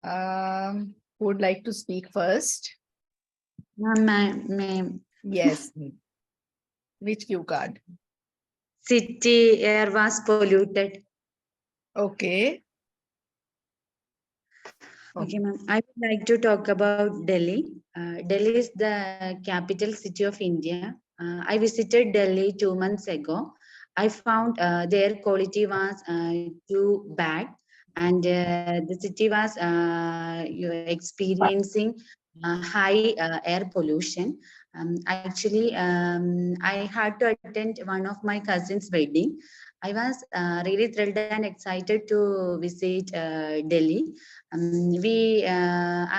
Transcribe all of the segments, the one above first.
Who would like to speak first? Ma'am, Yes. Which cue card? city air was polluted. Okay. Okay, ma'am. I would like to talk about Delhi. Delhi is the capital city of India. I visited Delhi 2 months ago. I found the air quality was too bad, and the city was experiencing high air pollution. I had to attend one of my cousin's wedding. I was really thrilled and excited to visit Delhi.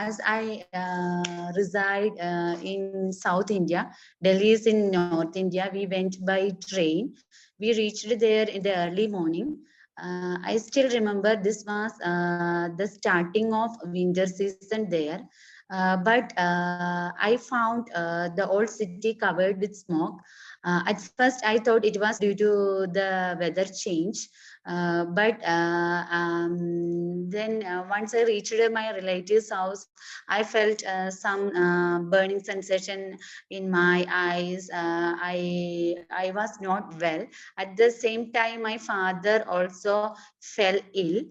As I reside in South India, Delhi is in North India. We went by train. We reached there in the early morning. I still remember this was the starting of winter season there. But I found the old city covered with smoke. At first, I thought it was due to the weather change. But then once I reached my relative's house, I felt some burning sensation in my eyes. I was not well. At the same time, my father also fell ill.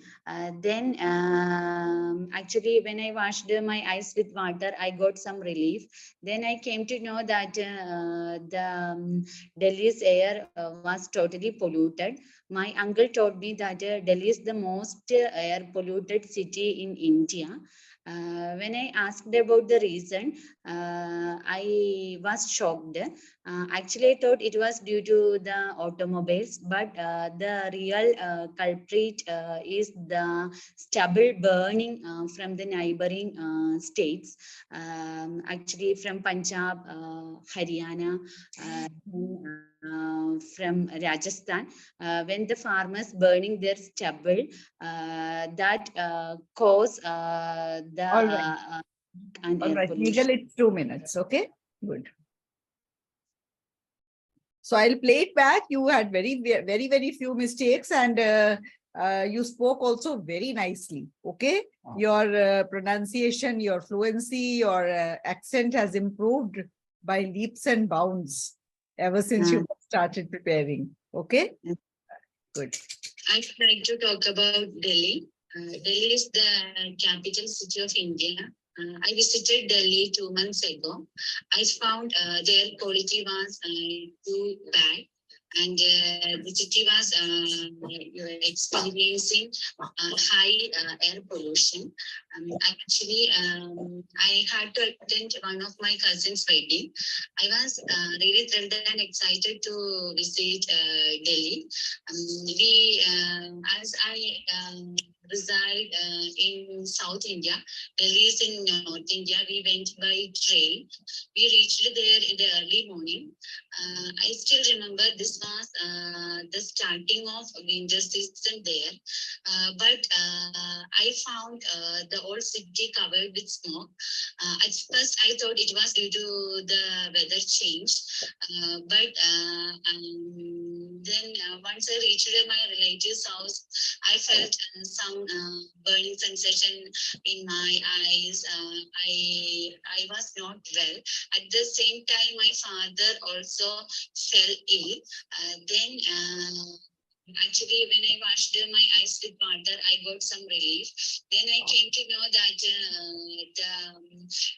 Actually, when I washed my eyes with water, I got some relief. Then I came to know that the Delhi's air was totally polluted. My uncle told me that Delhi is the most air polluted city in India. When I asked about the reason, I was shocked. Actually, I thought it was due to the automobiles, but the real culprit is the stubble burning from the neighboring states. Actually, from Punjab, Haryana, from Rajasthan, when the farmers burning their stubble, that cause the All right. and All air right. pollution. Legal, it's 2 minutes. Okay. Good. So I'll play it back. You had very few mistakes, and you spoke also very nicely. Okay. Your pronunciation, your fluency, your accent has improved by leaps and bounds ever since you started preparing. Okay. Good. I'd like to talk about Delhi. Delhi is the capital city of India. I visited Delhi 2 months ago. I found their quality was too bad, and the city was experiencing high air pollution. I had to attend one of my cousin's wedding. I was really thrilled and excited to visit Delhi. As I reside in South India, Delhi is in North India. We went by train. We reached there in the early morning. I still remember this was the starting of winter season there. But I found the old city covered with smoke. At first, I thought it was due to the weather change. But then once I reached my relative's house, I felt some burning sensation in my eyes. I was not well. At the same time, my father also fell ill. Actually, when I washed my eyes with water, I got some relief. Then I came to know that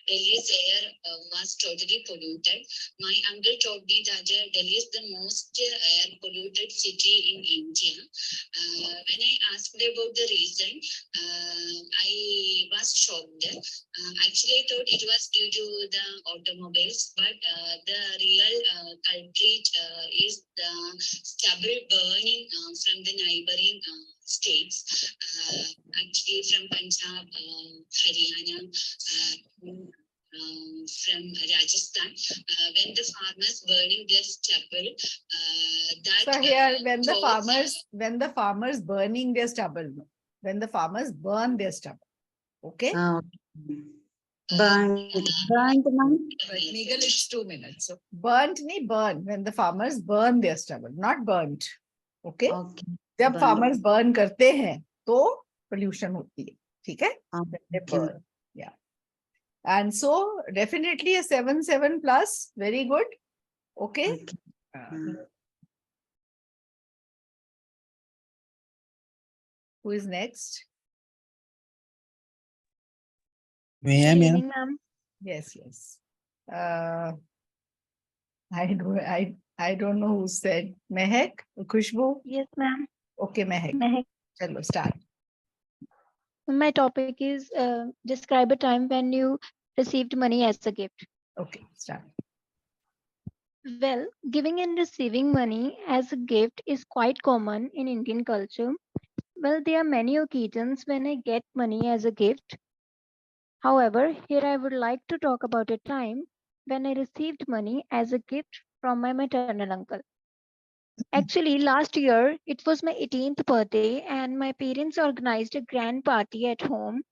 Delhi's air was totally polluted. My uncle told me that Delhi is the most air polluted city in India. When I asked about the reason, I was shocked. Actually, I thought it was due to the automobiles, but the real culprit is the stubble burning from the neighboring states. Actually, from Punjab, Haryana, from Rajasthan, when the farmers burning their stubble, So here, when the farmers burning their stubble, when the farmers burn their stubble, okay? Burnt, Legal, it's 2 minutes. So burnt nahi burn, when the farmers burn their stubble, not burnt. Okay? जब farmers burn करते हैं तो pollution होती है. ठीक है? Okay. Yeah. And so definitely a 7 plus. Very good. Okay. Okay. Who is next? May I, Good ma'am? evening, ma'am. Yes, yes. I don't know who said. Mehak? Khushbu? Yes, ma'am. Okay, Mehak. Mehak. Chalo, start. My topic is describe a time when you received money as a gift. Okay, start. Well, giving and receiving money as a gift is quite common in Indian culture. Well, there are many occasions when I get money as a gift. However, here I would like to talk about a time when I received money as a gift from my maternal uncle. Actually, last year it was my 18th birthday, and my parents organized a grand party at home.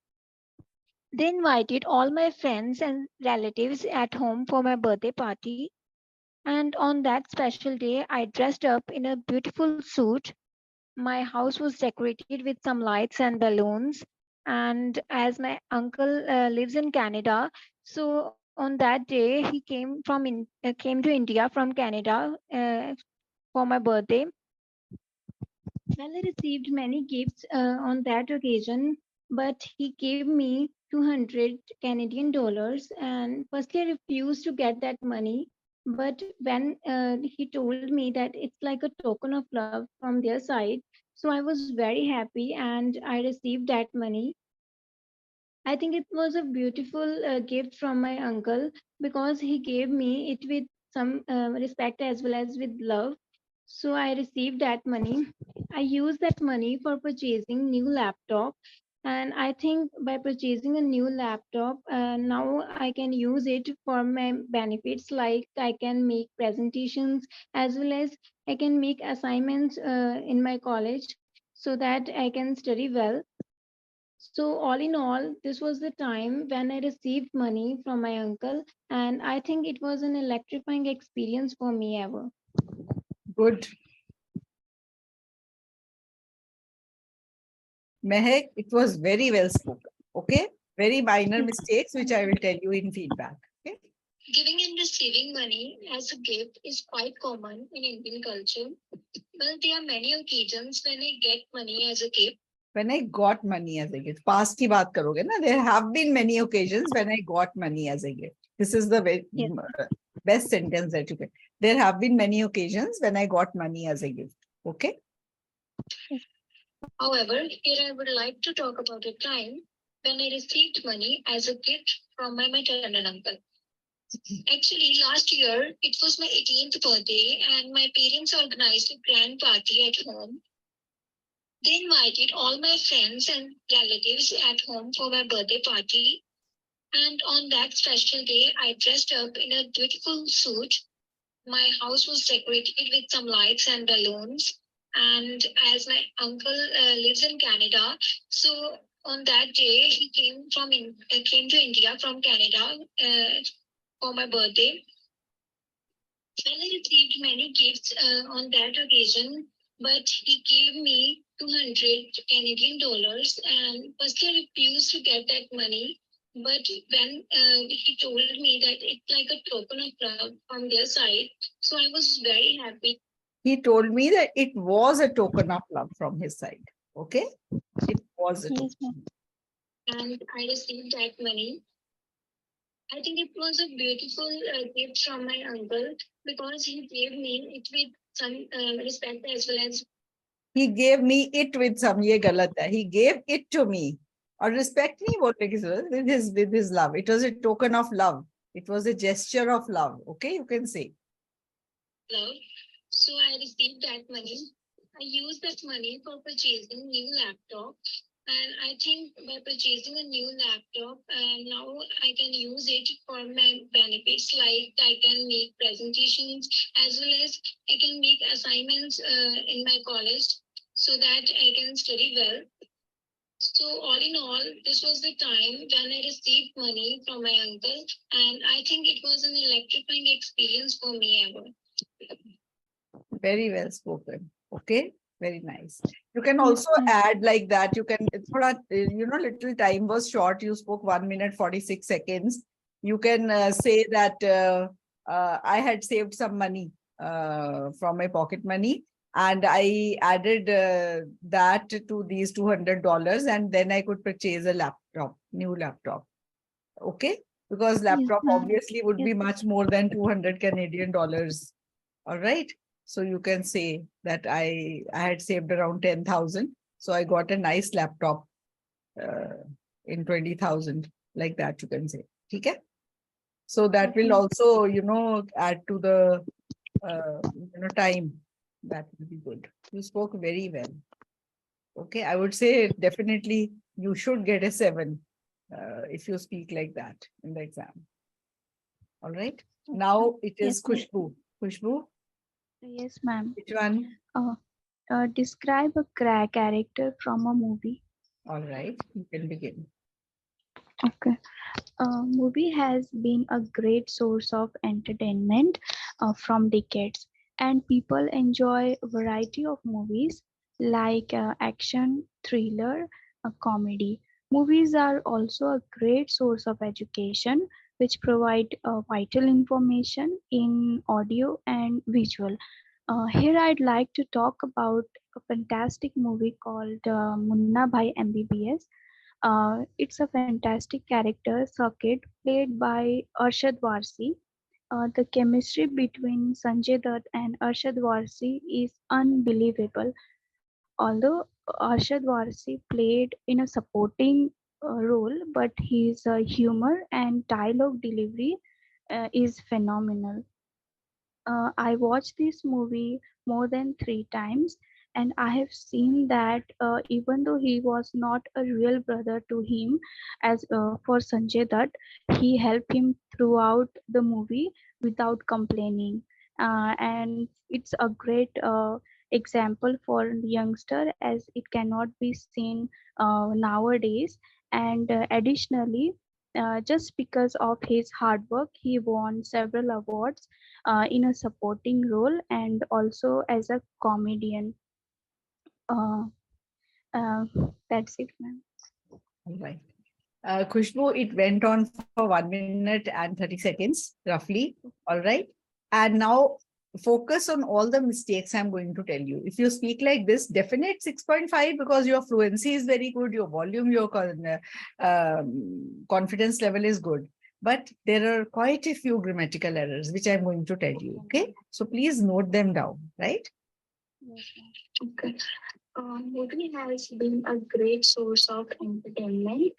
They invited all my friends and relatives at home for my birthday party. And on that special day, I dressed up in a beautiful suit. My house was decorated with some lights and balloons. And as my uncle lives in Canada, so on that day he came to India from Canada for my birthday. Well, I received many gifts on that occasion, but he gave me 200 Canadian dollars. And firstly, I refused to get that money. But when he told me that it's like a token of love from their side, so I was very happy and I received that money. I think it was a beautiful gift from my uncle because he gave me it with some respect as well as with love. So I received that money. I used that money for purchasing new laptop, and I think by purchasing a new laptop, now I can use it for my benefits. Like I can make presentations as well as I can make assignments in my college so that I can study well. So, all in all, this was the time when I received money from my uncle, and I think it was an electrifying experience for me ever. Good. Mehak, it was very well spoken. Okay. Very minor mistakes, which I will tell you in feedback. Okay. Giving and receiving money as a gift is quite common in Indian culture. Well, there are many occasions when I get money as a gift. When I got money as a gift. Past की बात करोगे ना? There have been many occasions when I got money as a gift. This is the very, Yes. best sentence that you can. There have been many occasions when I got money as a gift. Okay. However, here I would like to talk about a time when I received money as a gift from my maternal uncle. Actually, last year it was my 18th birthday, and my parents organized a grand party at home. They invited all my friends and relatives at home for my birthday party. And on that special day, I dressed up in a beautiful suit. My house was decorated with some lights and balloons. And as my uncle lives in Canada, so on that day he came to India from Canada for my birthday. Well, I received many gifts on that occasion, but he gave me 200 Canadian dollars. And firstly, I refused to get that money. But when he told me that it's like a token of love from their side, so I was very happy. He told me that it was a token of love from his side. Okay. It was a token. Yes, ma'am. And I received that money. I think it was a beautiful gift from my uncle because he gave me it with some respect as well as. He gave me it with some, ye galat hai. He gave it to me. Or respect me, what with his love. It was a token of love. It was a gesture of love. Okay, you can say. Love. So I received that money. I used that money for purchasing new laptop. And I think by purchasing a new laptop, now I can use it for my benefits. Like I can make presentations as well as I can make assignments in my college so that I can study well. So all in all, this was the time when I received money from my uncle, and I think it was an electrifying experience for me ever. Very well spoken. Okay. Very nice. You can Yes, also ma'am. add like that. You can, thoda, little time was short. You spoke 1 minute, 46 seconds. You can say that I had saved some money from my pocket money, and I added that to these $200, and then I could purchase a laptop, new laptop. Okay. Because Yes, laptop ma'am. obviously would Yes. be much more than 200 Canadian dollars. All right. So you can say that I had saved around 10,000. So I got a nice laptop in 20,000, like that you can say. Okay. So that will Okay. also, add to the, time. That will be good. You spoke very well. Okay. I would say definitely you should get a 7 if you speak like that in the exam. All right. Now it Yes, is ma'am. Khushbu. Khushbu, Yes, ma'am. which one? Uh, Describe a character from a movie. All right. You can begin. Okay. Movie has been a great source of entertainment from decades, and people enjoy a variety of movies like action, thriller, comedy. Movies are also a great source of education, which provide vital information in audio and visual. Here, I'd like to talk about a fantastic movie called Munna Bhai MBBS. It's a fantastic character, Circuit, played by Arshad Warsi. The chemistry between Sanjay Dutt and Arshad Warsi is unbelievable. Although Arshad Warsi played in a supporting role, but his humor and dialogue delivery is phenomenal. I watched this movie more than 3 times, and I have seen that even though he was not a real brother to him, as for Sanjay Dutt, he helped him throughout the movie without complaining. And it's a great example for youngster as it cannot be seen nowadays. And additionally, just because of his hard work, he won several awards in a supporting role and also as a comedian. Uh, uh, that's it, ma'am. All right. Khushbu, it went on for 1 minute and 30 seconds, roughly. All right. And now focus on all the mistakes I'm going to tell you. If you speak like this, definite 6.5 because your fluency is very good, your volume, your confidence level is good. But there are quite a few grammatical errors which I'm going to tell you. Okay. So please note them down, right? Yes, ma'am. Okay. Movie has been a great source of entertainment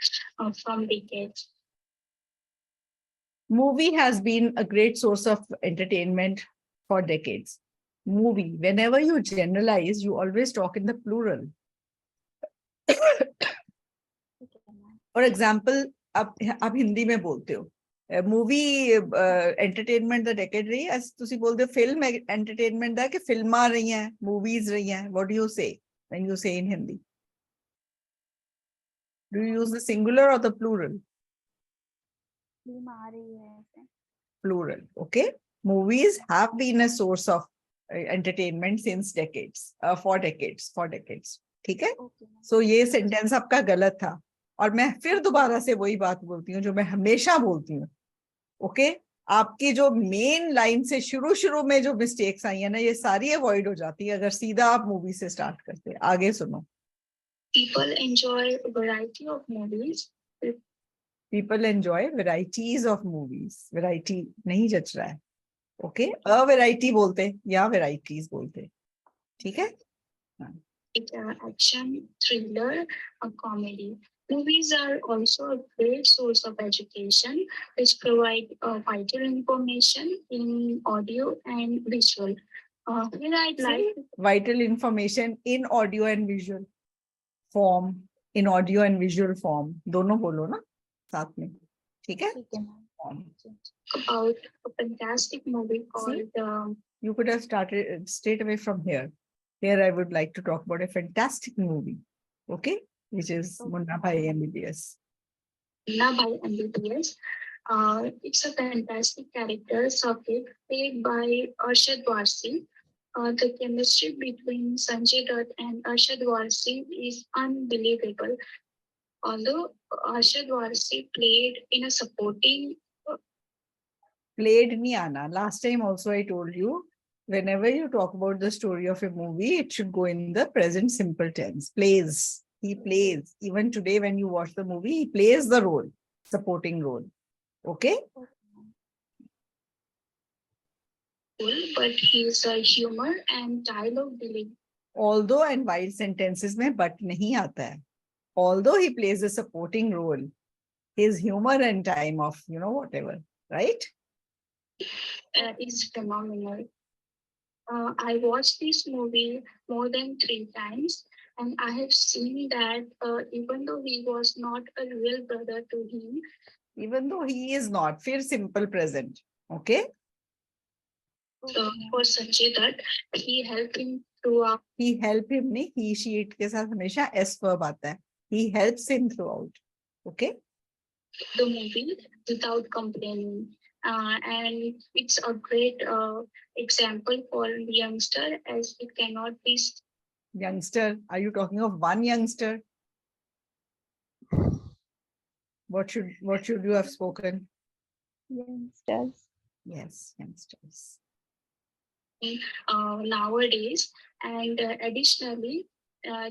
from decades. Movie has been a great source of entertainment for decades. Movie, whenever you generalize, you always talk in the plural. Okay, ma'am. For example, आप हिंदी में बोलते हो movie entertainment the decade रही है ਤੁਸੀਂ ਬੋਲਦੇ ਹੋ film entertainment ਦਾ ਕਿ ਫਿਲਮਾਂ ਰਹੀਆਂ ਮੂਵੀਜ਼ ਰਹੀਆਂ what do you say when you say in Hindi? Do you use the singular or the plural? Film आ रही है ऐसे. Plural. Okay. Movies have been a source of entertainment since decades, for decades. ठीक है? Okay, ma'am. So ये sentence आपका गलत था और मैं फिर दोबारा से वही बात बोलती हूँ जो मैं हमेशा बोलती हूँ. ओके आपकी जो मेन लाइन से शुरू में जो मिस्टेक्स आई है ना ये सारी अवॉइड हो जाती है अगर सीधा आप मूवी से स्टार्ट करते हैं. आगे सुनो. People enjoy a variety of movies. People enjoy varieties of movies. Variety नहीं जच रहा है. ओके अ वैरायटी बोलते या वेराइटीज बोलते. ठीक है. Action, thriller, a comedy. Movies are also a great source of education, which provide vital information in audio and visual. Here I'd like vital information in audio and visual form. In audio and visual form दोनों बोलो ना साथ में. ठीक है. about a fantastic movie called You could have started straight away from here. Here I would like to talk about a fantastic movie, okay, which is Munna Bhai MBBS. Munna Bhai MBBS. It's a fantastic character, Saqib, played by Arshad Warsi. The chemistry between Sanjay Dutt and Arshad Warsi is unbelievable. Although Arshad Warsi played in a supporting, Played nahi aana. Last time also I told you, whenever you talk about the story of a movie, it should go in the present simple tense. Plays. He plays. Even today, when you watch the movie, he plays the role, supporting role. Okay? but his humor and dialogue delivery. Although and while sentences में but नहीं आता है. Although he plays a supporting role, his humor and time of, whatever, right? Is phenomenal. I watched this movie more than 3 times, and I have seen that even though he was not a real brother to him, Even though he is not, फिर simple present. Okay? for Sanjay Dutt, he helped him throughout He help him नहीं, he, she, it के साथ हमेशा S verb आता है. He helps him throughout. Okay? the movie without complaining. And it's a great example for youngster as it cannot be Youngster, are you talking of one youngster? What should you have spoken? Youngsters. Yes, youngsters. nowadays. And additionally,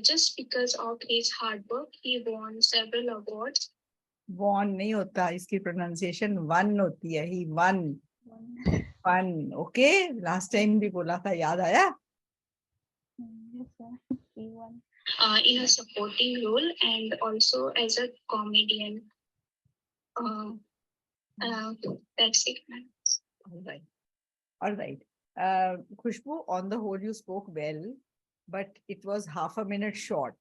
just because of his hard work, he won several awards. Won नहीं होता, इसकी pronunciation one होती है. He won. One. Okay? Last time भी बोला था, याद आया? Yes, sir. He won. In a supporting role and also as a comedian. That's it, ma'am. All right. All right. Khushbu, on the whole, you spoke well, but it was half a minute short.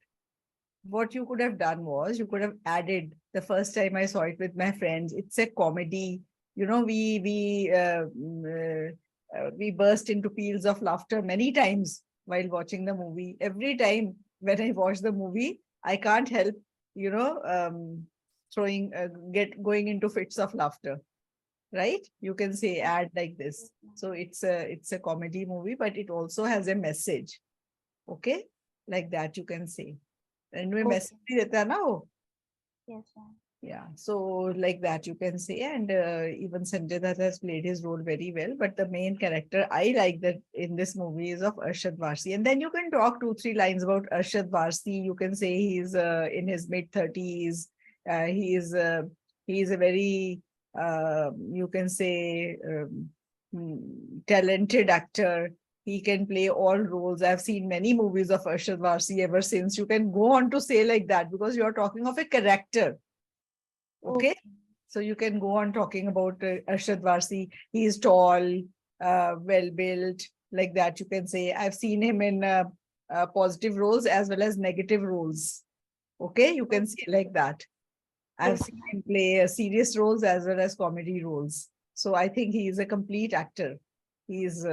What you could have done was you could have added the first time I saw it with my friends. It's a comedy. We burst into peals of laughter many times while watching the movie. Every time when I watch the movie, I can't help, going into fits of laughter. Right? You can say add like this. So it's a comedy movie, but it also has a message. Okay? Like that you can say. And we message bhi deta hai na wo. Yes, sir. Yeah, so like that you can say, and even Sanjay Dutt has played his role very well. But the main character I like that in this movie is of Arshad Varsi, and then you can talk 2-3 lines about Arshad Varsi. You can say he's in his mid-30s. He is a very you can say talented actor. He can play all roles. I've seen many movies of Arshad Varsi ever since. You can go on to say like that because you're talking of a character. Okay. So you can go on talking about Arshad Varsi. He is tall, well built, like that. You can say I've seen him in positive roles as well as negative roles. Okay, you can say like that. I've seen him play serious roles as well as comedy roles. So I think he is a complete actor. He's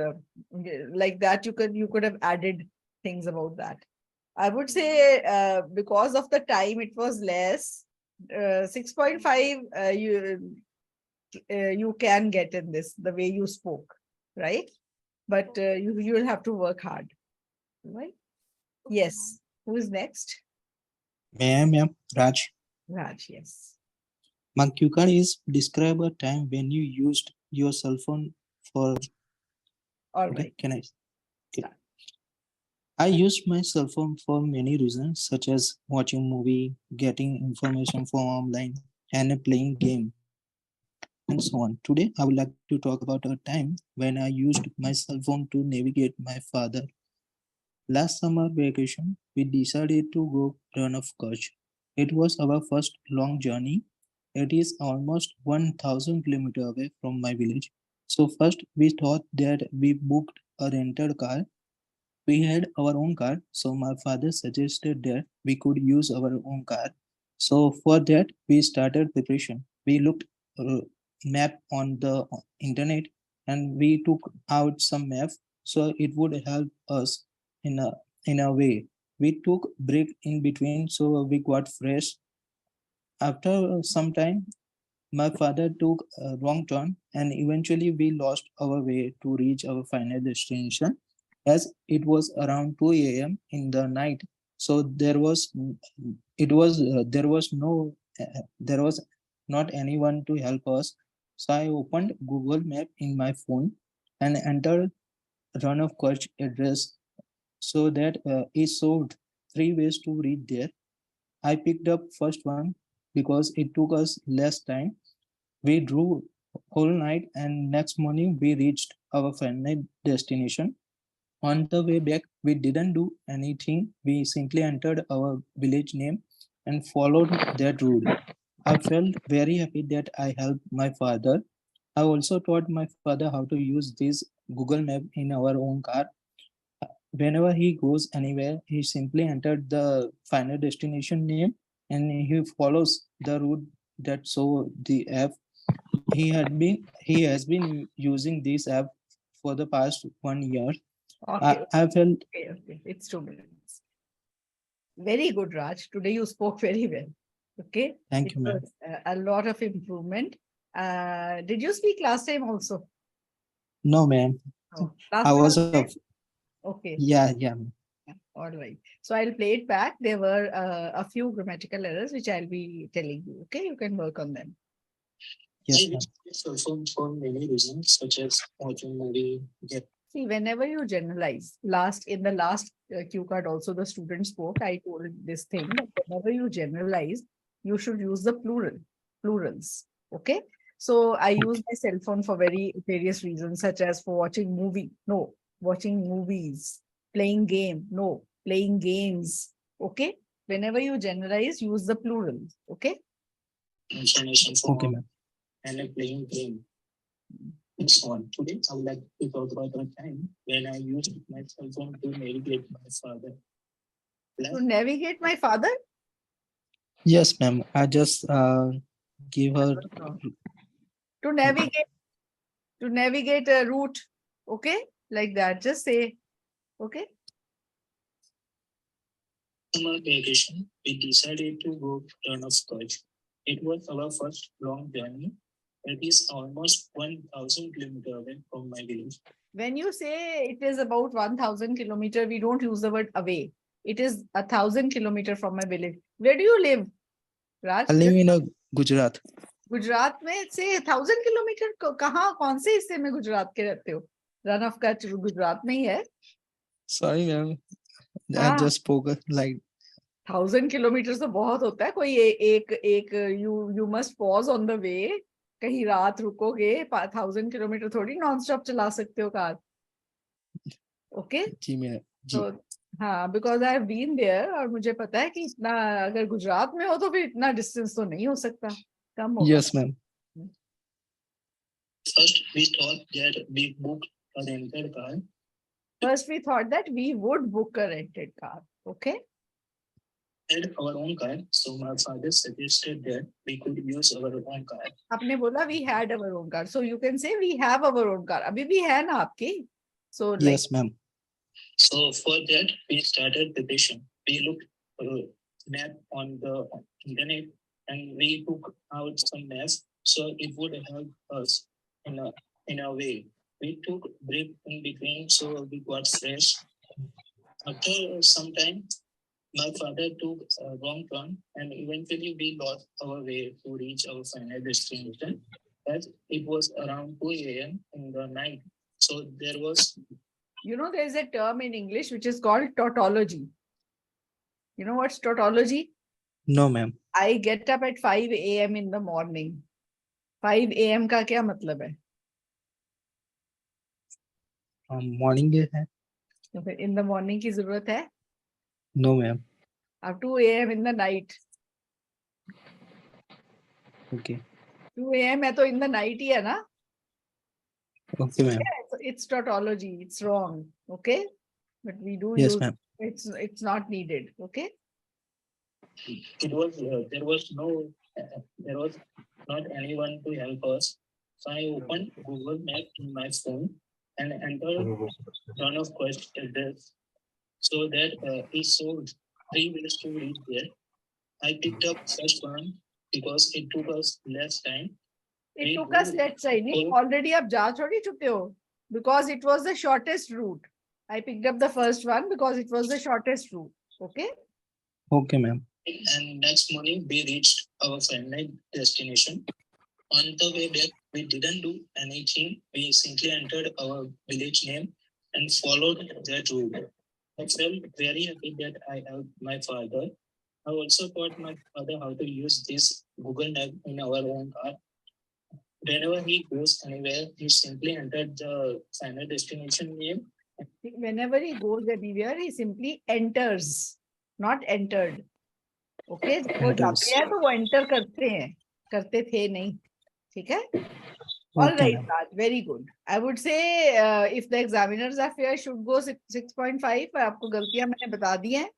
like that. You could have added things about that. I would say because of the time it was less. 6.5 you can get in this the way you spoke, right? But you will have to work hard, right? Yes. Who is next? Ma'am, Raj. Raj, yes. Mankyukan is describe a time when you used your cell phone for. All Okay, right. can I? Okay. I used my cell phone for many reasons, such as watching movie, getting information from online, and playing game, and so on. Today, I would like to talk about a time when I used my cell phone to navigate my father. Last summer vacation, we decided to go run of Kutch. It was our first long journey. It is almost 1,000 kilometers away from my village. So first, we thought that we booked a rented car. We had our own car, so my father suggested that we could use our own car. So for that, we started preparation. We looked map on the internet and we took out some map so it would help us in a way. We took break in between so we got fresh. After some time, my father took a wrong turn and eventually we lost our way to reach our final destination. as it was around 2 a.m. in the night. So there was no there was not anyone to help us. So I opened Google Map in my phone and entered run of Kutch address so that it showed 3 ways to reach there. I picked up first one because it took us less time. We drove whole night and next morning we reached our final destination. On the way back, we didn't do anything. We simply entered our village name and followed that route. I felt very happy that I helped my father. I also taught my father how to use this Google Map in our own car. Whenever he goes anywhere, he simply entered the final destination name and he follows the route that show the app. He has been using this app for the past 1 year. Okay, I felt okay. It's 2 minutes. Very good, Raj. Today you spoke very well. Okay. thank It you, ma'am. was a lot of improvement. Did you speak last time also? No, ma'am. No. I Last time? was a Okay. yeah, ma'am. All right. So I'll play it back. There were a few grammatical errors which I'll be telling you. Okay. You can work on them. Yes, ma'am. For many reasons, such as watching movie, See, whenever you generalize, in the last cue card also the student spoke, I told this thing that whenever you generalize, you should use the plurals. Okay. So I use my cell phone for various reasons, such as for watching movie. No, watching movies, playing game. No, playing games. Okay. Whenever you generalize, use the plural. Okay. information okay, ma'am. And playing game. Next one. Today, I would like to talk about a time when I used my cell phone to navigate my father. To navigate my father? Yes, ma'am. I just give her To navigate a route. Okay. Like that. Just say, okay. summer vacation. We decided to go turn of Kutch. It was our first long journey. It is almost 1,000 kilometers away from my village. When you say it is about 1,000 kilometer, we don't use the word away. It is 1,000 kilometer from my village. Where do you live, Raj? I live in a Gujarat. Gujarat में से 1,000 kilometre कहाँ कौन से हिस्से में गुजरात के रहते हो? रन ऑफ कच्छ गुजरात में ही है. Sorry, ma'am. I हाँ. just spoke like 1,000 किलोमीटर तो बहुत होता है. कोई एक you must pause on the way. कहीं रात रुकोगे 1,000 किलोमीटर थोड़ी नॉन स्टॉप चला सकते हो कार. ओके. जी मैम जी. तो हाँ, because I have been there और मुझे पता है कि इतना अगर गुजरात में हो तो फिर इतना डिस्टेंस तो नहीं हो सकता, कम होगा. Yes, ma'am. First, we thought that we booked a rented car. First, we thought that we would book a rented car. Okay. Had our own car, so my father suggested that we could use our own car. आपने बोला we had our own car, so you can say we have our own car. अभी भी है ना आपकी? So yes, ma'am. So for that, we started preparation. We looked map on the internet and we took out some maps so it would help us in a way. We took break in between so we got fresh. After some time, my father took a wrong turn and eventually we lost our way to reach our final destination. As it was around 2 a.m. in the night. So there was... You know, there is a term in English which is called tautology. You know what's tautology? No, ma'am. I get up at 5 a.m. in the morning. 5 a.m. का क्या मतलब है? Morning है. तो फिर in the morning की जरूरत है? No, ma'am. अब 2 a.m. in the night. Okay. 2 a.m. है तो in the night ही है ना? Okay, ma'am. Yeah, it's tautology. It's wrong. Okay. But we do Yes, use ma'am. it's not needed. Okay. It was there was not anyone to help us. So I opened Google Map in my phone and entered run of Quest address so that it showed 3 ways to reach there. I picked up first one because it took us less time. It took us, let's say, नहीं already आप जा छोड़ी चुके हो because it was the shortest route. I picked up the first one because it was the shortest route. Okay. Okay, ma'am. And next morning, we reached our final destination. On the way back, we didn't do anything. We simply entered our village name and followed that route. I felt very happy that I helped my father. I also taught my father how to use this Google Map in our own car. Whenever he goes anywhere, he simply entered the final destination name. Whenever he goes anywhere, he simply enters, not entered. Okay. जब वो Enters. जाते हैं तो वो enter करते हैं, करते थे नहीं. ठीक है? All Okay, right, ma'am. Raj, very good. I would say if the examiners are fair, should go 6.5. आपको गलतियां मैंने बता दी हैं.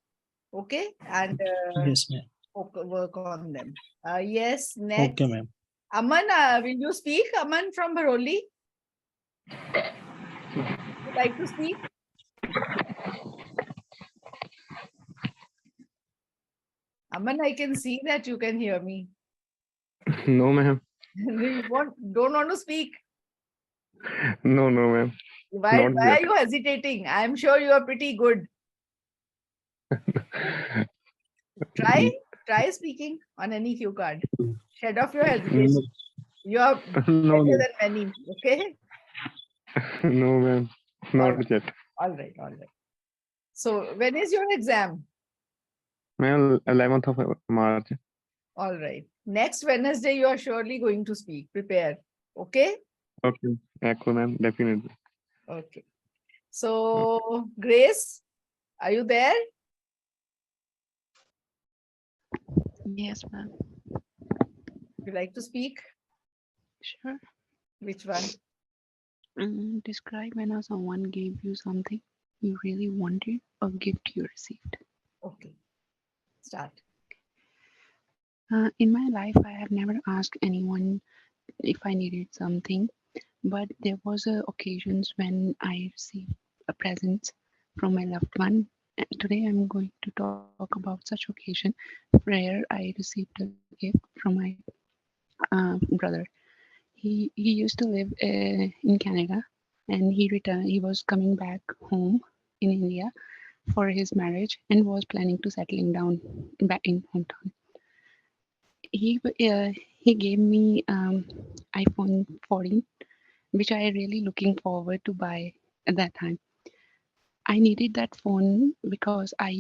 Okay, and Yes, ma'am. work on them. Yes, Okay, next. ma'am. Aman, will you speak? Aman from Baroli. Would you like to speak? Aman, I can see that you can hear me. No, ma'am. You don't want to speak. No, ma'am. Why Not are yet. you hesitating? I'm sure you are pretty good. Try speaking on any cue card. Shed off your hesitation. You are No, better than many. Okay. no, ma'am. Not yet. All right. So when is your exam? Ma'am, 11th of March. All right. Next Wednesday, you are surely going to speak. Prepare. Okay. Okay. Echo, ma'am. Definitely. Okay. So Grace, are you there? Yes, ma'am. Would you like to speak? Sure. Which one? Describe when someone gave you something you really wanted, a gift you received. Okay. Start. In my life, I have never asked anyone if I needed something, but there was occasions when I received a present from my loved one. And today, I'm going to talk about such occasion where I received a gift from my brother. He used to live in Canada, and he returned. He was coming back home in India for his marriage and was planning to settling down back in hometown. He gave me iPhone 14, which I really looking forward to buy at that time. I needed that phone because I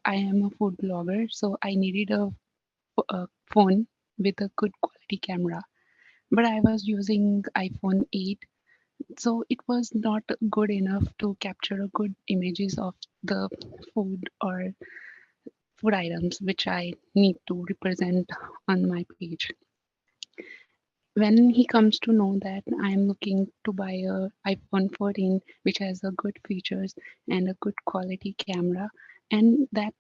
am a food blogger, so I needed a phone with a good quality camera. But I was using iPhone 8, so it was not good enough to capture a good images of the food or food items which I need to represent on my page. When he comes to know that I am looking to buy a iPhone 14 which has a good features and a good quality camera, and that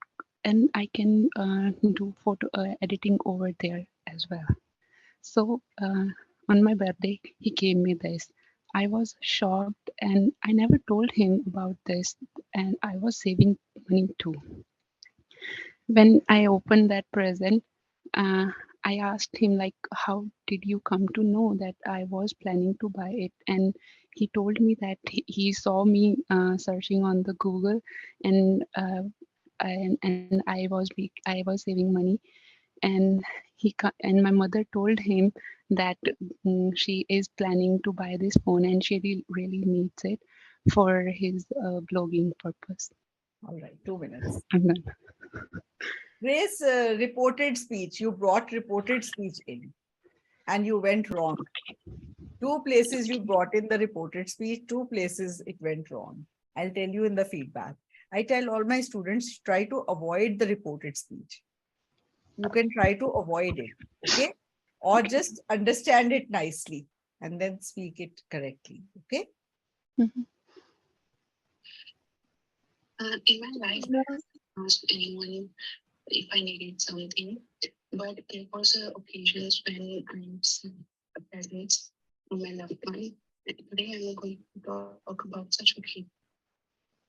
and I can do photo editing over there as well. So on my birthday, he gave me this. I was shocked and I never told him about this, and I was saving money too. When I opened that present, I asked him like, "How did you come to know that I was planning to buy it?" And he told me that he saw me searching on the Google, and I was saving money, and and my mother told him that she is planning to buy this phone and she really needs it for his blogging purpose. All right. 2 minutes. I'm done. Grace, reported speech. You brought reported speech in and you went wrong. 2 places you brought in the reported speech, 2 places it went wrong. I'll tell you in the feedback. I tell all my students, try to avoid the reported speech. You can try to avoid it, okay? Or just understand it nicely and then speak it correctly, okay? Mhm. In my life, I haven't asked anyone if I needed something, but there was occasions when I received a present from my loved one. And today I'm going to talk about such occasions.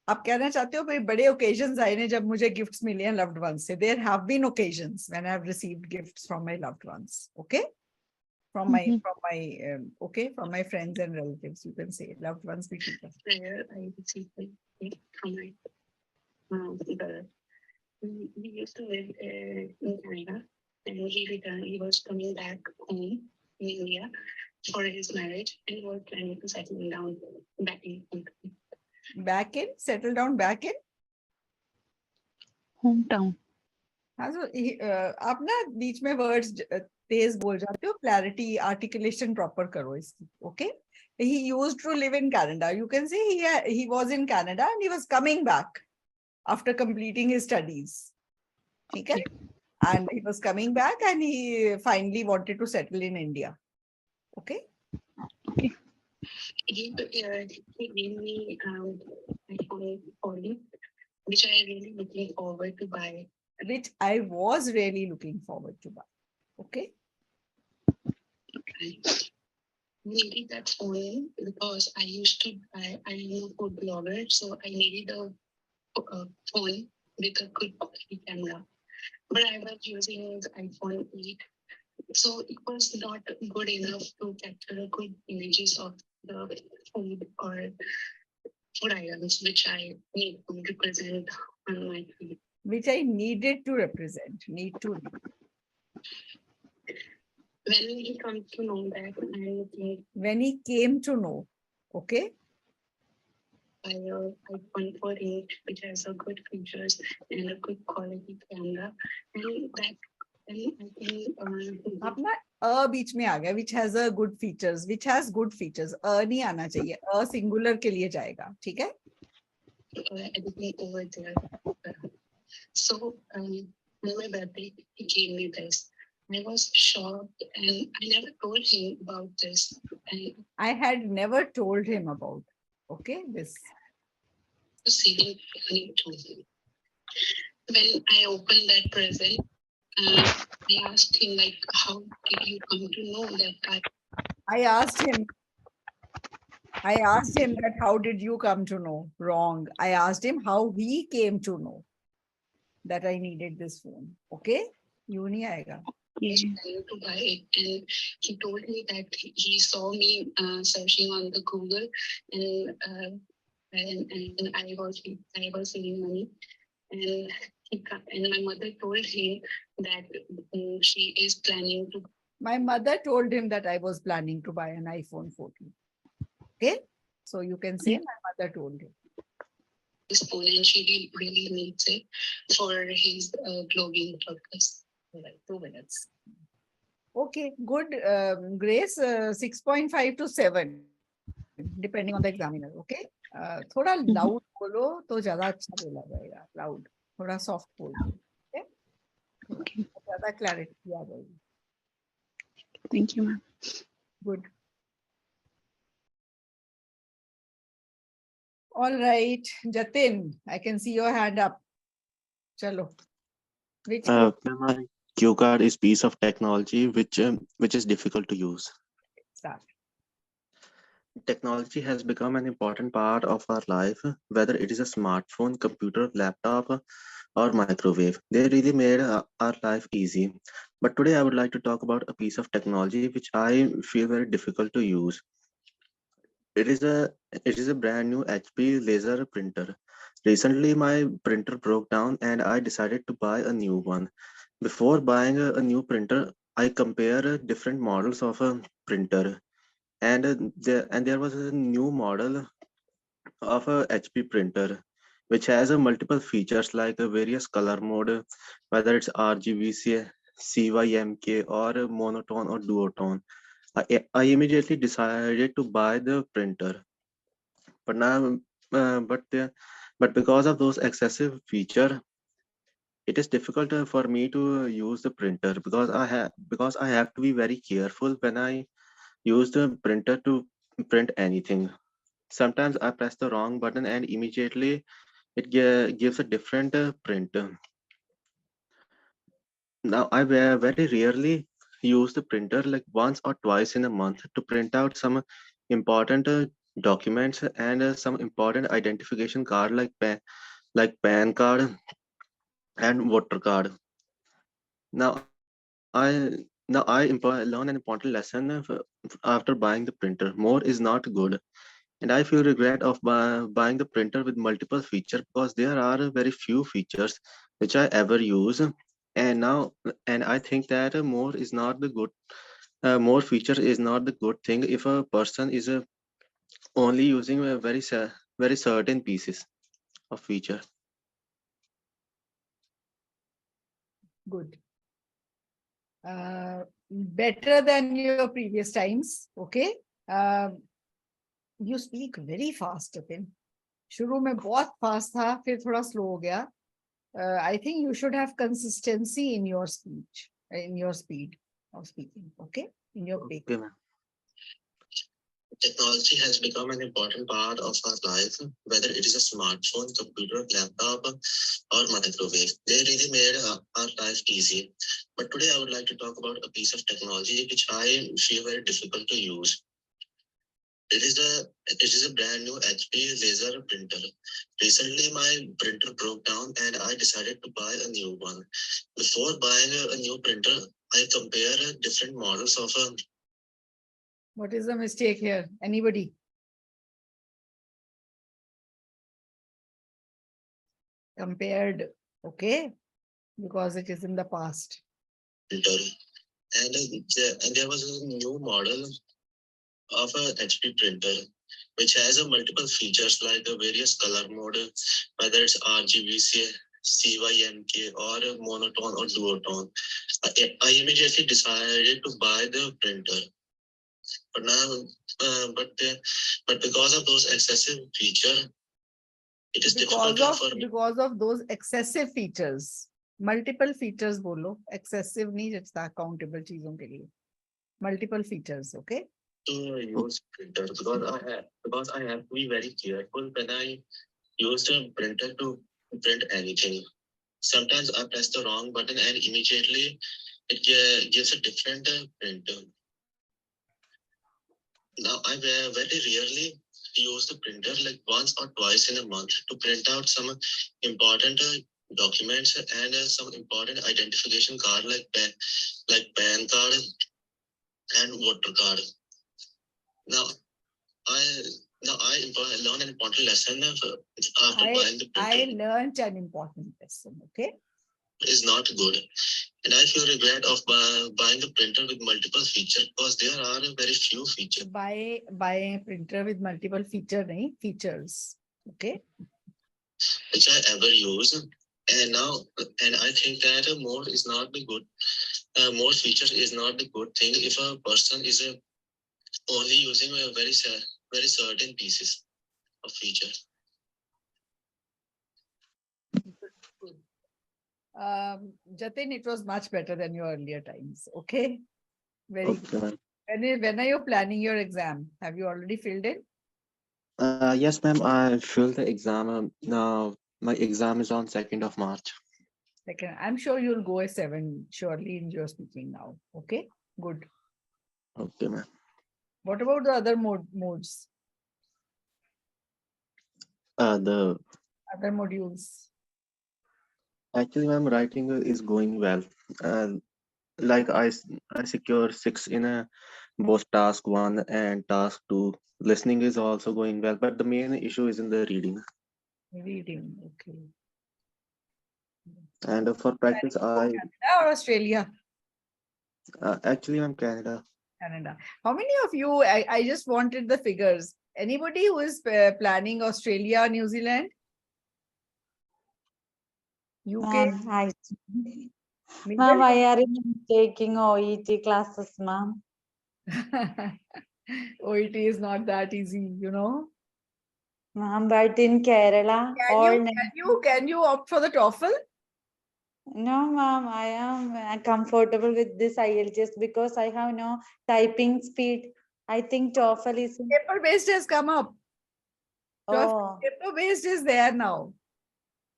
आप कहना चाहते हो भाई बड़े occasions आए ने जब मुझे gifts मिले हैं loved ones से. There have been occasions when I have received gifts from my loved ones, okay? from my Mhm. okay, from my friends and relatives. You can say loved ones. Prayer I received it from my brother. We used to live in Canada, and he returned. He was coming back home in India for his marriage, and he was planning to settle down back in country. Back in, settle down back in. Hometown. हाँ तो आप ना बीच में words तेज बोल जाते हो, clarity articulation proper करो इसकी. Okay, he used to live in Canada. You can say he was in Canada and he was coming back after completing his studies. ठीक है? And he was coming back and he finally wanted to settle in India. Okay. He gave me iPhone 40, which I really looking forward to buy. Which I was really looking forward to buy. Okay. Okay. Needed that phone because I used to I am a food blogger, so I needed a phone with a good quality camera. But I was using the iPhone 8, so it was not good enough to capture good images of the food or food items which I need to represent on my feed. Which I needed to represent. Need to. When he comes to know that I'm looking When he came to know. Okay. by a iPhone 14, which has a good features and a good quality camera, and that and I think अपना अ बीच में आ गया, which has a good features, which has good features. अ नहीं आना चाहिए, a singular के लिए जाएगा. ठीक है? everything over there. So on my birthday, he gave me this. I was shocked, and I never told him about this. And I had never told him about. Okay, this. saving money too. When I opened that present, I asked him like, "How did you come to know that I asked him that how did you come to know? Wrong. I asked him how he came to know that I needed this phone. Okay? You nahi aayega. was planning to buy it?" And he told me that he saw me searching on the Google, and I was saving money, and my mother told him that she is planning to. My mother told him that I was planning to buy an iPhone 14. Okay? So you can say my mother told him. This phone, and she really needs it for his blogging purpose. Like 2 minutes. Okay, good. Grace, 6.5 to 7, depending on the examiner. Okay. थोड़ा loud बोलो तो ज़्यादा अच्छा बोला जाएगा. Loud. थोड़ा soft बोलो. Okay. Okay. ज़्यादा clarity आ जाएगी. Thank you, ma'am. Good. All right, Jatin, I can see your hand up. Chalo. Which My cue card is piece of technology which is difficult to use. start? Technology has become an important part of our life, whether it is a smartphone, computer, laptop, or microwave. They really made our life easy. But today I would like to talk about a piece of technology which I feel very difficult to use. It is a brand new HP laser printer. Recently, my printer broke down and I decided to buy a new one. Before buying a new printer, I compare different models of a printer, and there was a new model of a HP printer, which has a multiple features like a various color mode, whether it's RGB, CYMK, or a monotone or duotone. I immediately decided to buy the printer, but now, uh, but uh, but because of those excessive feature, it is difficult for me to use the printer because I have to be very careful when I use the printer to print anything. Sometimes I press the wrong button and immediately it gives a different print. Now I very rarely use the printer, like once or twice in a month, to print out some important documents and some important identification card like PAN card and voter card. Now now learn an important lesson after buying the printer. More is not good. And I feel regret of buying the printer with multiple features because there are very few features which I ever use. And now, and I think that more is not the good. More feature is not the good thing if a person is only using a very certain pieces of feature. Good. Better than your previous times. Okay. You speak very fast, Apin. शुरू में बहुत fast था, फिर थोड़ा slow हो गया. I think you should have consistency in your speech, in your speed of speaking. Okay, in your pace. Okay, ma'am. Technology has become an important part of our life, whether it is a smartphone, computer, laptop, or microwave. They really made our life easy. But today I would like to talk about a piece of technology which I feel very difficult to use. It is a brand new HP laser printer. Recently, my printer broke down and I decided to buy a new one. Before buying a new printer, I compare different models of a. What is the mistake here? Anybody? Compared, okay, because it is in the past. Printer. And there was a new model of a HP printer, which has a multiple features like a various color mode, whether it's RGB, CYMK, or a monotone or duotone. I immediately decided to buy the printer. But now, but because of those excessive features, it is difficult for me. Because of those excessive features, multiple features बोलो, excessive नहीं जैसा countable चीजों के लिए, multiple features, okay? To use printer because I have to be very careful when I use the printer to print anything. Sometimes I press the wrong button and immediately it gives a different print. Now I very rarely use the printer, like once or twice in a month, to print out some important documents and some important identification card like PAN card and voter card. Now I learned an important lesson after buying the printer. I learned an important lesson, okay? Is not good. And I feel regret of buying a printer with multiple features because there are very few features. Buy a printer with multiple features, okay? Which I ever use. And I think that more is not the good. More features is not the good thing if a person is only using a very certain pieces of feature. Jatin, it was much better than your earlier times. Okay. Very Okay, good. When are you planning your exam? Have you already filled it? Yes, ma'am. I filled the exam. Now my exam is on 2nd of March. Second, I'm sure you'll go a 7 surely in your speaking now. Okay. Good. Okay, ma'am. What about the other modes? The Other modules? Actually, ma'am, writing is going well. Like I secure 6 in both task 1 and task 2. Listening is also going well, but the main issue is in the reading. Reading, okay. And for practice, Canada or Australia? Actually, I'm Canada. Canada. How many of you? I just wanted the figures. Anybody who is planning Australia or New Zealand? UK? Hi. Middle? Ma'am, why are you taking OET classes, ma'am? OET is not that easy, you know. Ma'am, but in Kerala, Can you opt for the TOEFL? no, ma'am, I am comfortable with this IELTS because I have no typing speed. I think TOEFL is. Paper based has come up. Oh, Paper based is there now.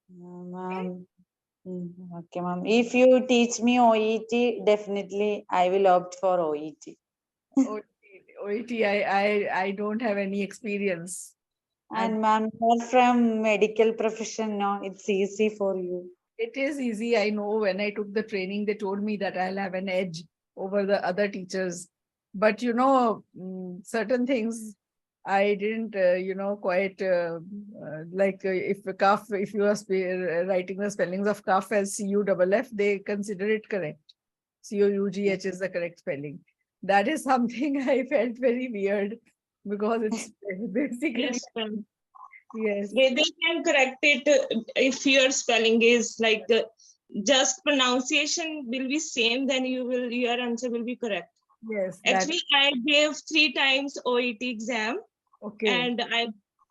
ma'am. Okay, ma'am. If you teach me OET, definitely I will opt for OET. OET, I don't have any experience. And ma'am, you're from medical profession, no? It's easy for you. It is easy. I know when I took the training, they told me that I'll have an edge over the other teachers. But you know, certain things I didn't, quite like if the cuff, if you are writing the spellings of cuff as CUFF, they consider it correct. COUGH is the correct spelling. That is something I felt very weird because it's basically, Yes, ma'am. yes, They can correct it if your spelling is like just pronunciation will be same, then your answer will be correct. yes, that, Actually, I gave 3 times OET exam okay. and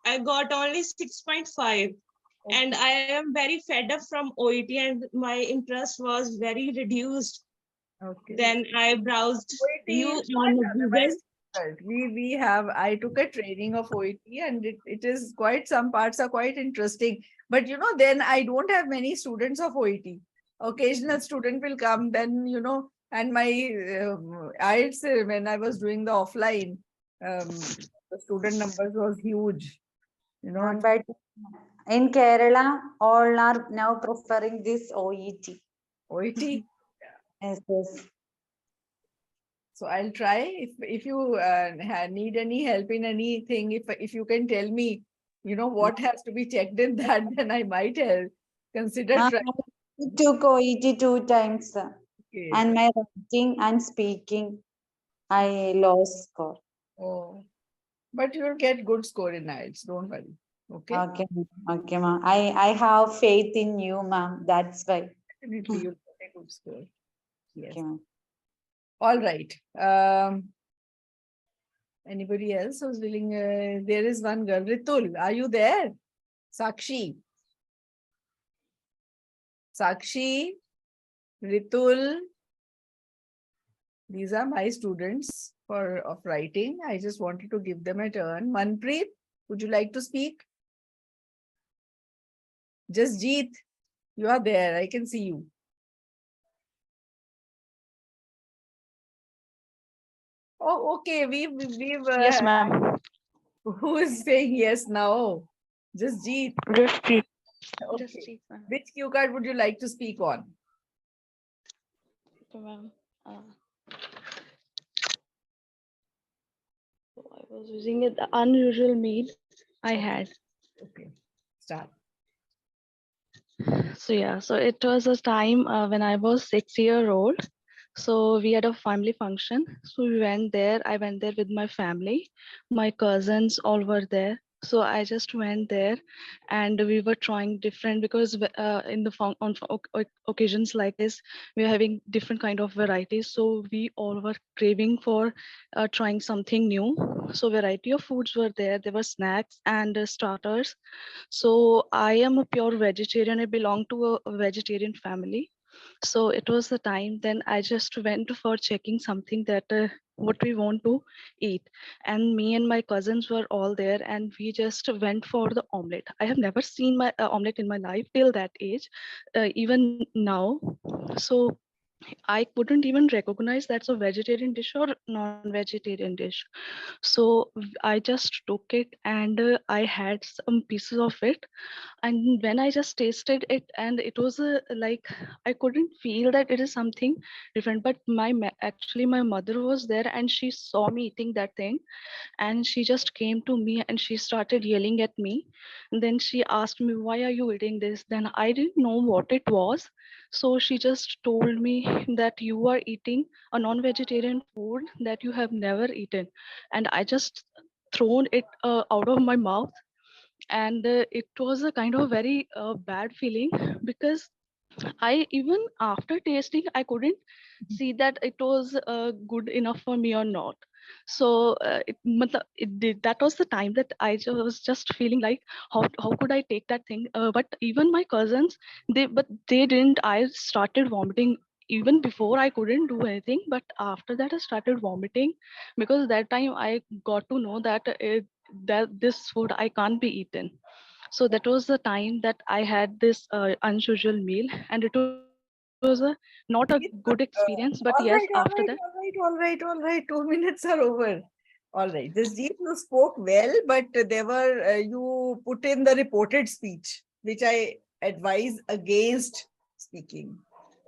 I got only 6.5. And I am very fed up from OET and my interest was very reduced. Okay. Then I browsed OET you is not on Google. otherwise difficult. We have, I took a training of OET and it is quite, some parts are quite interesting. But you know, then I don't have many students of OET. Occasional student will come, then you know, and my IELTS, when I was doing the offline, the student numbers was huge. You know, But in Kerala, all are now preferring this OET. OET. Yes, yes. So I'll try. If you need any help in anything, if you can tell me, you know, what has to be checked in that, then I might help. Consider I trying. took OET 2 times, Okay. and my writing and speaking, I lost score. Oh, but you'll get good score in IELTS. Don't worry. Okay. Okay, okay, ma'am. I have faith in you, ma'am. That's why. Definitely, you'll get a good score. Yes. Okay, ma'am. All right. Anybody else who's willing? There is one girl. Ritul, are you there? Sakshi. Sakshi, Ritul. These are my students of writing. I just wanted to give them a turn. Manpreet, would you like to speak? Jasjeet, you are there. I can see you. Oh, okay. We've Yes, ma'am. who is saying yes now? Jasjeet. Just cheap. Okay. Just cheap, ma'am. Which cue card would you like to speak on? Okay, ma'am. So I was using it, the unusual meal I had. Okay, start. So yeah, so it was a time when I was 6 years old. So we had a family function. So we went there. I went there with my family. My cousins all were there. So I just went there, and we were trying different, because in the occasions like this, we are having different kind of varieties. So we all were craving for trying something new. So variety of foods were there. There were snacks and starters. So I am a pure vegetarian. I belong to a vegetarian family. So it was the time then I just went for checking something that what we want to eat, and me and my cousins were all there, and we just went for the omelette. I have never seen my omelette in my life till that age, even now. So I couldn't even recognize that's a vegetarian dish or non-vegetarian dish. So I just took it, and I had some pieces of it, and when I just tasted it, and it was like I couldn't feel that it is something different. But actually my mother was there, and she saw me eating that thing, and she just came to me and she started yelling at me. And then she asked me, why are you eating this? Then I didn't know what it was. So she just told me that you are eating a non-vegetarian food that you have never eaten. And I just thrown it out of my mouth, and it was a kind of very bad feeling, because I, even after tasting, I couldn't see that it was good enough for me or not. So it did. That was the time that I was just feeling like, how could I take that thing? But even my cousins, they didn't. I started vomiting even before. I couldn't do anything, but after that I started vomiting, because that time I got to know that that this food I can't be eaten. So that was the time that I had this unusual meal, and it was not a good experience. But yes, All after right, that, all right, all right, all right, all right. 2 minutes are over. All right. This Jeet, you spoke well, but there were, you put in the reported speech, which I advise against speaking.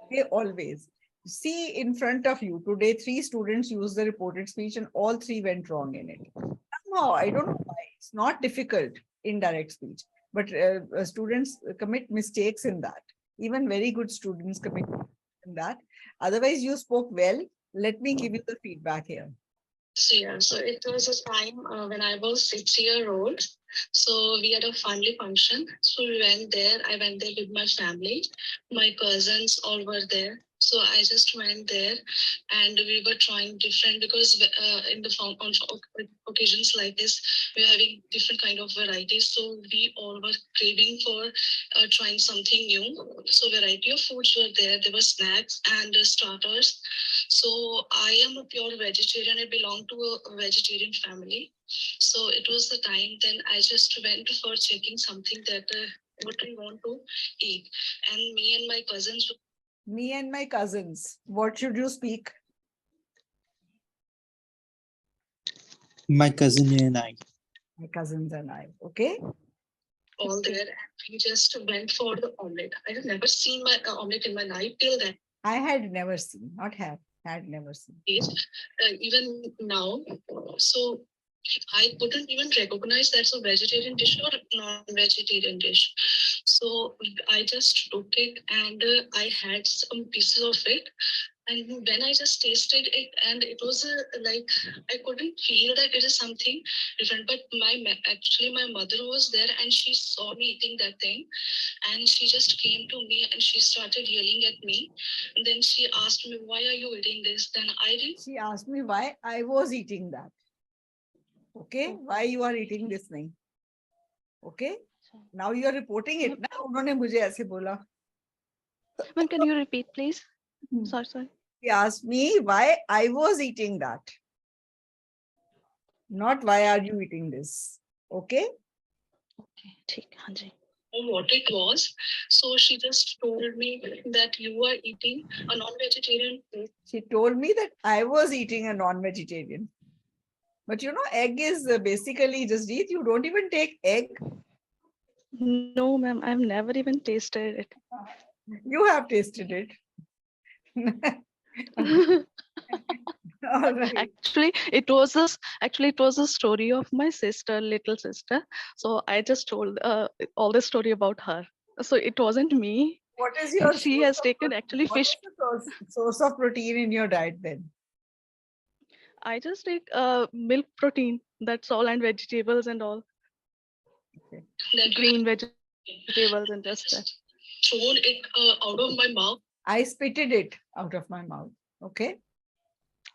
Okay, always. see in front of you today, 3 students used the reported speech and all 3 went wrong in it. Somehow, I don't know why. It's not difficult in direct speech, but students commit mistakes in that. Even very good students commit in that. Otherwise, you spoke well. Let me give you the feedback here. So yeah, so it was a time when I was 6 year old. So we had a family function. So we went there. I went there with my family. My cousins all were there. So I just went there, and we were trying different because in the on occasions like this, we're having different kind of varieties. So we all were craving for trying something new. So variety of foods were there. There were snacks and starters. So I am a pure vegetarian. I belong to a vegetarian family. So it was the time then I just went for checking something that what I want to eat. And me and my cousins. Me and my cousins. What should you speak? My cousin and I. My cousins and I. Okay. All there, and we just went for the omelette. I have never seen my omelette in my life till then. I had never seen, not have, had never seen. Even now, so I couldn't even recognize that's a vegetarian dish or non-vegetarian dish. So I just took it and I had some pieces of it. And when I just tasted it, and it was like I couldn't feel that it is something different. But actually my mother was there and she saw me eating that thing, and she just came to me and she started yelling at me. And then she asked me, "Why are you eating this?" Then I didn't. She asked me why I was eating that. Okay, why you are eating this thing? Okay, now you are reporting it. ना उन्होंने मुझे ऐसे बोला. Ma'am, can you repeat, please? Sorry. She asked me why I was eating that. Not why are you eating this? Okay. Okay, ठीक, हाँ जी. What it was. So she just told me that you are eating a non-vegetarian food. She told me that I was eating a non-vegetarian. But you know, egg is basically just eat. You don't even take egg. No, ma'am, I've never even tasted it. You have tasted it. All right. Actually, it was a story of my sister, little sister. So I just told all the story about her. So it wasn't me. What is your She has taken actually what is fish. the source of protein in your diet then? I just take milk protein. That's all, and vegetables and all. Okay. Green vegetables and just that. Thrown it out of my mouth. I spitted it out of my mouth. Okay.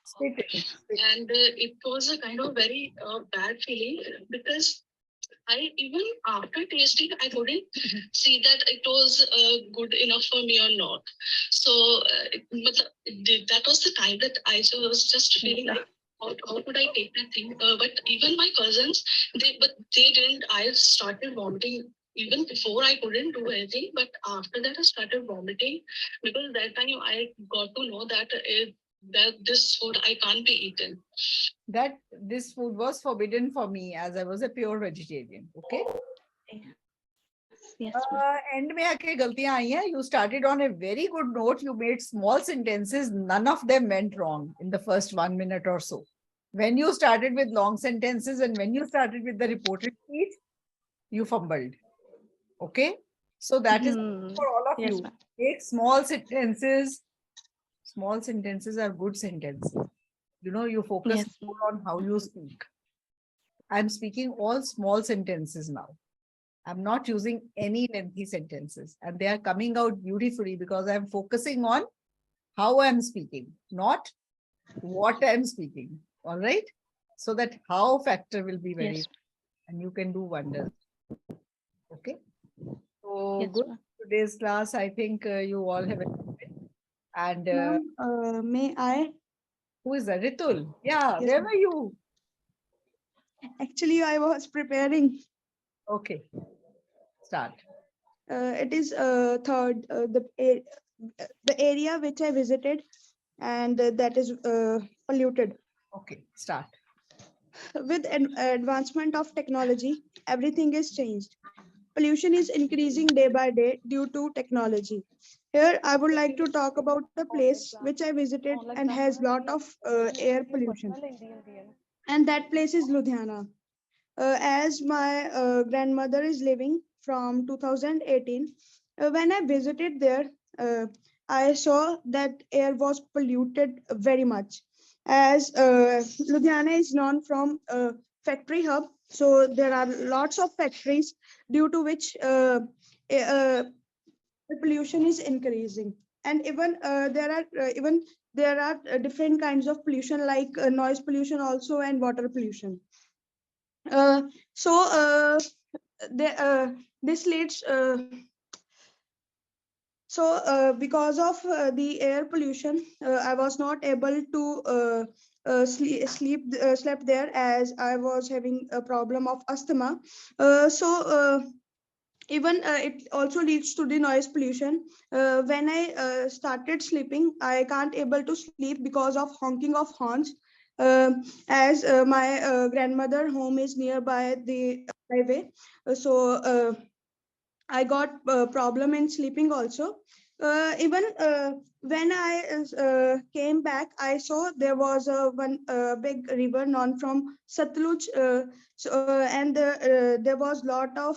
Spit it. And it was a kind of very bad feeling because I even after tasting, I couldn't see that it was good enough for me or not. So that was the time that I was just feeling like, how could I take that thing? But even my cousins, they didn't. I started vomiting. Even before I couldn't do anything, but after that I started vomiting because that time I got to know that that this food I can't be eaten. That this food was forbidden for me as I was a pure vegetarian. Okay. Yes. End में आके गलतियां आई हैं. You started on a very good note. You made small sentences. None of them went wrong in the first 1 minute or so. When you started with long sentences and when you started with the reported speech, you fumbled. Okay. So that is for all of Yes, you. ma'am. Take small sentences. Small sentences are good sentences. You know, you focus Yes. more on how you speak. I'm speaking all small sentences now. I'm not using any lengthy sentences, and they are coming out beautifully because I'm focusing on how I'm speaking, not what I'm speaking. All right. So that how factor will be very, Yes. and you can do wonders. Okay. So Yes, good. ma'am. Today's class, I think you all have enjoyed. And May I? who is that? Ritul? Yeah. Yes, Where ma'am. were you? Actually, I was preparing. Okay. Start. It is third the area which I visited, and that is polluted. Okay. Start. With advancement of technology, everything is changed. pollution is increasing day by day due to technology. Here, I would like to talk about the place which I visited and has lot of air pollution. And that place is Ludhiana. As my grandmother is living from 2018, when I visited there, I saw that air was polluted very much. As Ludhiana is known from factory hub, so there are lots of factories due to which the pollution is increasing. And even there are different kinds of pollution like noise pollution also and water pollution. Uh, so this leads because of the air pollution, I was not able to sleep there as I was having a problem of asthma. Even it also leads to the noise pollution. When I started sleeping, I can't able to sleep because of honking of horns. As my grandmother home is nearby the highway, so I got problem in sleeping also. Even when I came back, I saw there was a one big river known from Satluj, and there was lot of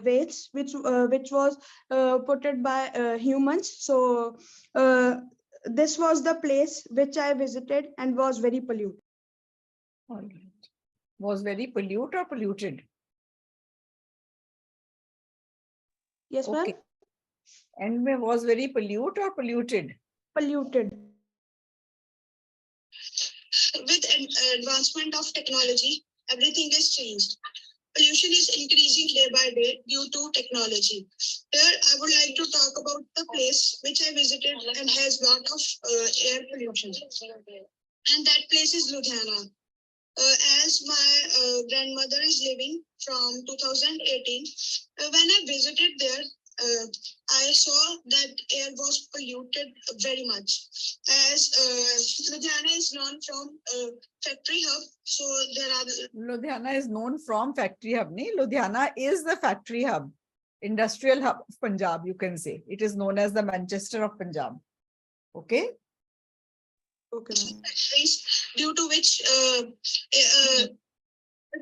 waste which was putted by humans. So this was the place which I visited and was very polluted. All right. Was very polluted or polluted? Yes, ma'am. Okay. And was very polluted or polluted? Polluted. With advancement of technology, everything is changed. Pollution is increasing day by day due to technology. Here, I would like to talk about the place which I visited and has lot of air pollution. And that place is Ludhiana. As my grandmother is living from 2018, when I visited there, I saw that air was polluted very much. As Ludhiana is known from factory hub, so there are Ludhiana is known from factory hub. Nee? Ludhiana is the factory hub, industrial hub of Punjab, you can say. It is known as the Manchester of Punjab. Okay. Okay. factories due to which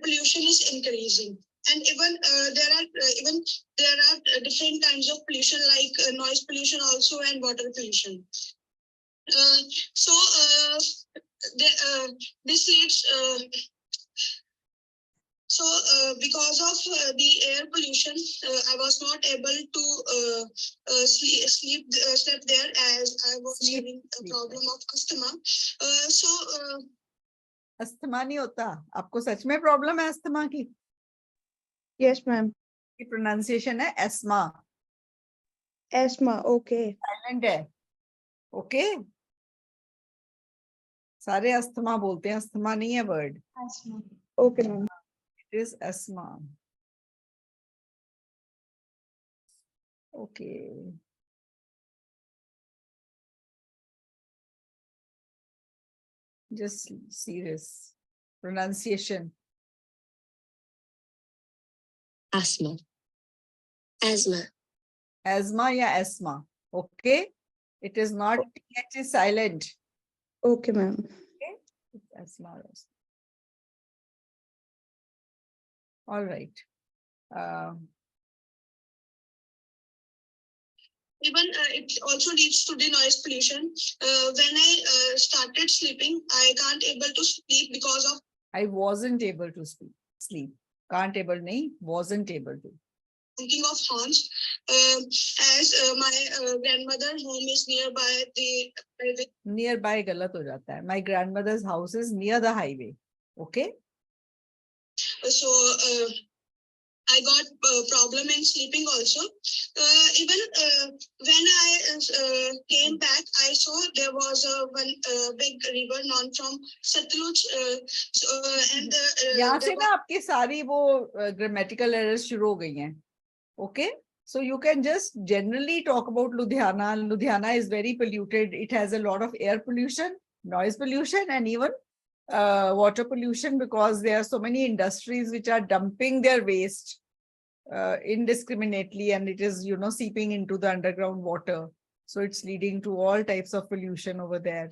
pollution is increasing. And even there are different kinds of pollution like noise pollution also and water pollution. This leads because of the air pollution, I was not able to sleep there as I was having a problem of asthma. Asthma नहीं होता आपको सच में problem है asthma की? Yes, ma'am. की pronunciation है ESMA. Asthma. Okay. Silent है. Okay. सारे अस्थमा बोलते हैं, अस्थमा नहीं है word. Okay, ma'am. It is asthma. Okay. Just serious pronunciation. Asthma. Asthma. Asthma या asthma. Okay. It is not TH is silent. Okay, ma'am. Okay. It's asthma. All right. Even it also leads to the noise pollution. When I started sleeping, I can't able to sleep because of. I wasn't able to sleep. Can't able nahi, wasn't able to. Honking of horns, as my grandmother home is nearby the highway. Nearby galat ho jata hai. My grandmother's house is near the highway. Okay. So I got problem in sleeping also. Even when I came back, I saw there was one big river known from Satluj. And यहाँ से ना आपकी सारी वो grammatical errors शुरू हो गई हैं. Okay. So you can just generally talk about Ludhiana. Ludhiana is very polluted. It has a lot of air pollution, noise pollution, and even water pollution because there are so many industries which are dumping their waste indiscriminately, and it is, you know, seeping into the underground water. So it's leading to all types of pollution over there.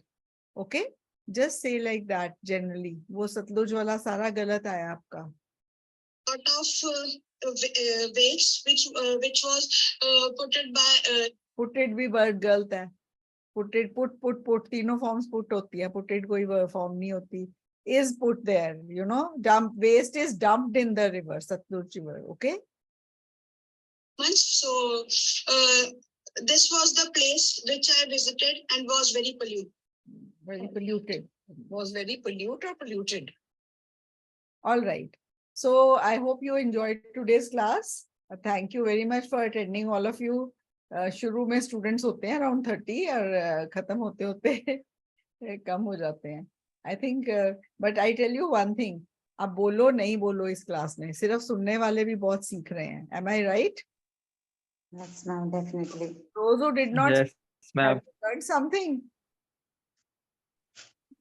Okay, just say like that generally. वो सतलुज वाला सारा गलत आया आपका. Lot of waste which was put it by Put it भी word गलत है. Put it, put तीनों forms put होती है. Put it कोई form नहीं होती. Is put there, you know. Dump waste is dumped in the river, Satluj river. Okay. So this was the place which I visited and was very polluted. Very polluted. Was very polluted or polluted? All right. So I hope you enjoyed today's class. Thank you very much for attending, all of you. शुरू में students होते हैं around 30 और खत्म होते होते कम हो जाते हैं. I think, but I tell you one thing. आप बोलो नहीं बोलो इस क्लास में, सिर्फ सुनने वाले भी बहुत सीख रहे हैं. Am I right? Yes, ma'am, definitely. Those who did not Yes, ma'am. have learned something.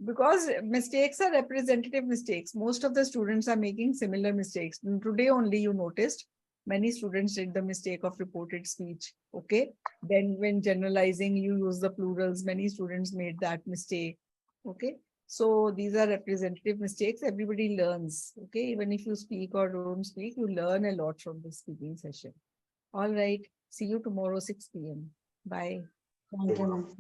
Because mistakes are representative mistakes. Most of the students are making similar mistakes. And today only you noticed many students did the mistake of reported speech. Okay. Then when generalizing, you use the plurals. Many students made that mistake. Okay. So these are representative mistakes. Everybody learns. Okay. Even if you speak or don't speak, you learn a lot from this speaking session. All right. See you tomorrow, 6 p.m. Bye. Thank you, ma'am.